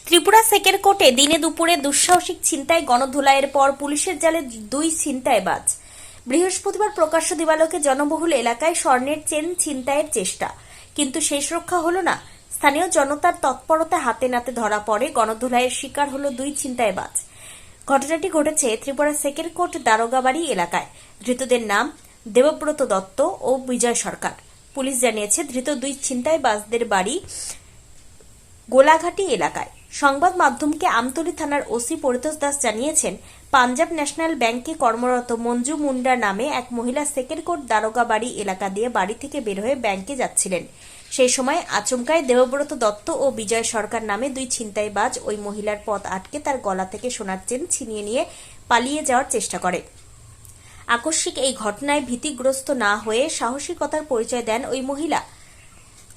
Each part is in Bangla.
ত্রিপুরা সেকের কোর্টে দিনে দুপুরে দুঃসাহসিক ছিনতাই গণধোলাইয়ের পর পুলিশের জালে দুই ছিনতাইবাজ। বৃহস্পতিবার প্রকাশ্য দিবালোকে জনবহুল এলাকায় স্বর্ণের চেন ছিনতাইয়ের চেষ্টা, কিন্তু শেষ রক্ষা হলো না। স্থানীয় জনতার তৎপরতা হাতে নাতে ধরা পড়ে গণধোলাইয়ের শিকার হলো দুই ছিনতাইবাজ। ঘটনাটি ঘটেছে ত্রিপুরা সেকের কোর্ট দারোগাবাড়ি এলাকায়। ধৃতদের নাম দেবব্রত দত্ত ও বিজয় সরকার। পুলিশ জানিয়েছে ধৃত দুই ছিনতাইবাজদের বাড়ি গোলাঘাটি এলাকায়। সংবাদ মাধ্যমকে আমতলী থানার ওসি পরিতোষ দাস জানিয়েছেন, পাঞ্জাব ন্যাশনাল ব্যাংকে কর্মরত মঞ্জু মুন্ডা নামে এক মহিলা সেকের কোর্ট দারোগাবাড়ি এলাকা দিয়ে বাড়ি থেকে বের হয়ে ব্যাংকে যাচ্ছিলেন। সেই সময় আচমকায় দেবব্রত দত্ত ও বিজয় সরকার নামে দুই ছিনতাইবাজ ওই মহিলার পথ আটকে তার গলা থেকে সোনার চেন ছিনিয়ে নিয়ে পালিয়ে যাওয়ার চেষ্টা করে। আকস্মিক এই ঘটনায় ভীতিগ্রস্ত না হয়ে সাহসিকতার পরিচয় দেন ওই মহিলা।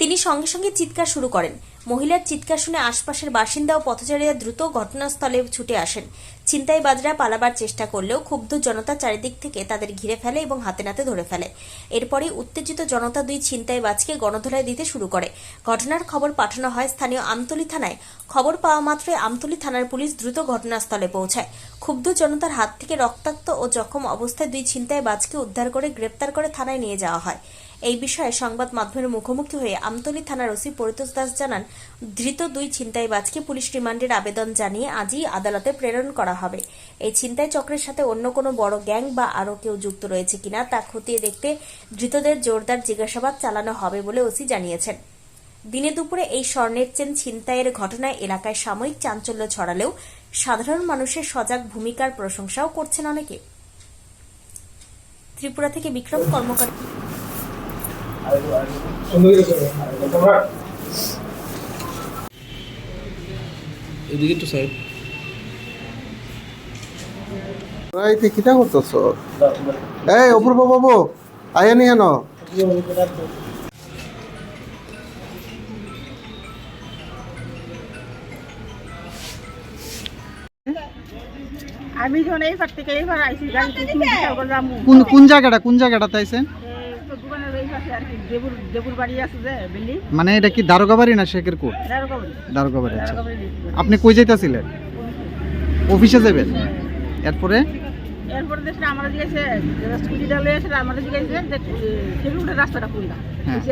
তিনি সঙ্গে সঙ্গে চিৎকার শুরু করেন। মহিলার চিৎকার শুনে আশপাশের বাসিন্দা ও পথচারীরা দ্রুত ঘটনাস্থলে ছুটে আসেন। ছিনতাইবাজরা পালাবার চেষ্টা করলেও ক্ষুব্ধ জনতা চারিদিক থেকে তাদের ঘিরে ফেলে এবং হাতে নাতে ধরে ফেলে। এরপরই উত্তেজিত জনতা দুই ছিনতাইবাজকে গণধোলাই দিতে শুরু করে। ঘটনার খবর পাঠানো হয় স্থানীয় আমতলী থানায়। খবর পাওয়া মাত্রই আমতলী থানার পুলিশ দ্রুত ঘটনাস্থলে পৌঁছায়। ক্ষুব্ধ জনতার হাত থেকে রক্তাক্ত ও জখম অবস্থায় দুই ছিনতাইবাজকে উদ্ধার করে গ্রেপ্তার করে থানায় নিয়ে যাওয়া হয়। এই বিষয়ে সংবাদ মাধ্যমের মুখোমুখি হয়ে আমতলী থানার ওসি পরিতোষ দাস জানান, ধৃত দুই ছিনতাইবাজকে পুলিশ রিমান্ডের আবেদন জানিয়ে আজই আদালতে প্রেরণ করা হবে। এই ছিনতাই চক্রের সাথে অন্য কোনো বড় গ্যাং বা আরও কেউ যুক্ত রয়েছে কিনা তা খতিয়ে দেখতে ধৃতদের জোরদার জিজ্ঞাসাবাদ চালানো হবে বলে ওসি জানিয়েছেন। দিনে দুপুরে এই স্বর্ণের চেন ছিনতাইয়ের ঘটনায় এলাকায় সাময়িক চাঞ্চল্য ছড়ালেও সাধারণ মানুষের সজাগ ভূমিকার প্রশংসাও করছেন অনেকে। ত্রিপুরা থেকে বিক্রম কর্মকার। এদিকে তো স্যার রাইতে কিটা করতেছ? এই অপূর্ব বাবু আয়ানি হেন। আমি যখন এইবার থেকে এইবার আইসি গাড়িতে বিশাল করে যাবো। কোন জায়গাটাতে আইছেন? দোকানের এই পাশে আর কি দেবুর বাড়ি আছে যে বিল্ডিং, মানে এটা কি দারোগাবাড়ি না শেখের কোট? দারোগাবাড়ি। আচ্ছা, আপনি কই যাইতাছিলেন? অফিসে যাবেন? এরপরে দেখলে আমরা জিজ্ঞাসা স্কুটিটা লয়ে এসে আমরা জিজ্ঞাসা যে সেগুলোর রাস্তাটা কোনটা,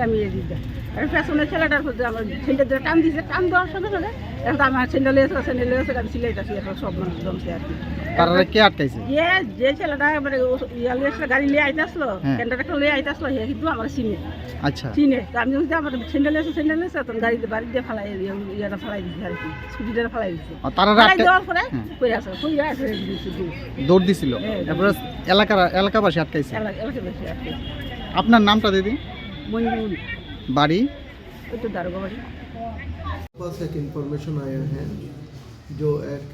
আমি এই দিকটা আর পেছনের ছেলেটার আমার সেন্টার ধরে টান দিয়েছে, টান দেওয়ার সঙ্গে সঙ্গে এখন আমার সেন্ডেল এসে আমি সিলাইটাছি, এখন সব মানুষ জমছে আর কি। তারা কে আটকাইছে? যে ছেলেটা মানে গাড়ি লিয়ে আইতে আসলো, ক্যান্টারটা লিয়ে আইতে আসলো, হে কিন্তু আমার চিনে। আচ্ছা, চিনে তো আমি যদি আমার সেন্ডেল এসে তখন গাড়িতে বাড়ি দিয়ে ফেলাই ইয়েটা ফেলাই দিচ্ছে আর কি, স্কুটিটা ফেলাই দিচ্ছে। তারা দেওয়ার পরে কই আছে দৌড় দিছিল, তারপরে এলাকাবাসী আটকাইছে। আপনার নামটা দিদি? বাড়ি? ওই তো দারোগাবাড়ি। पास एक इंफॉर्मेशन आया है जो एक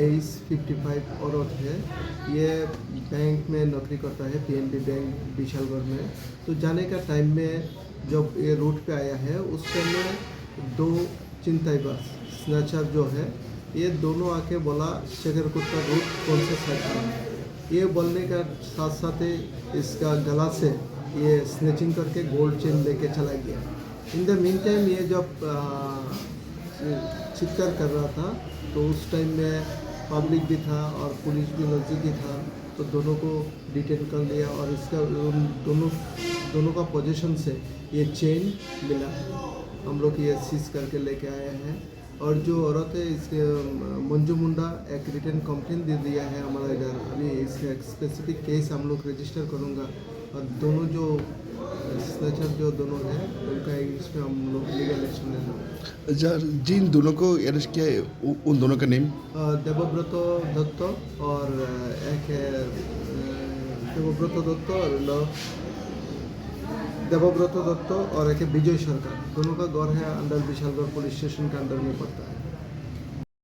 एज 55 औरत है, ये बैंक में नौकरी करता है, पीएनबी बैंक विशालगढ़ में। तो जाने का टाइम में जब ये रूट पे आया है उस टाइम में दो चिंताईबाज स्नैचर जो है ये दोनों आके बोला शेखरकोट का रूट कौन सा साइड है। ये बोलने का साथ साथ ही इसका गला से ये स्नैचिंग करके गोल्ड चेन लेके चला गया। इन द मीन टाइम ये जब चित्कार कर रहा था तो उस टाइम में पब्लिक भी था और पुलिस भी नज़दीकी था, तो दोनों को डिटेन कर लिया और इसका दोनों का पोजीशन से ये चेन मिला है। हम लोग ये सीज करके लेके आए हैं। और जो औरत है इसके मंजू मुंडा एक रिटर्न कंप्लेन दे दिया है हमारा इधर। अभी इसका एक स्पेसिफिक केस हम लोग रजिस्टर करूँगा और दोनों जो स्नैचर जो दोनों हैं उनका इसमें हम लोग लीगल एक्शन लेना। जिन दोनों को अरेस्ट किया है उन दोनों का नेम? देवव्रत दत्त और एक देवव्रत दत्त और एक विजय सरकार, दोनों का घर है अंडर विशालगढ़ पुलिस स्टेशन के अंडर में पड़ता है।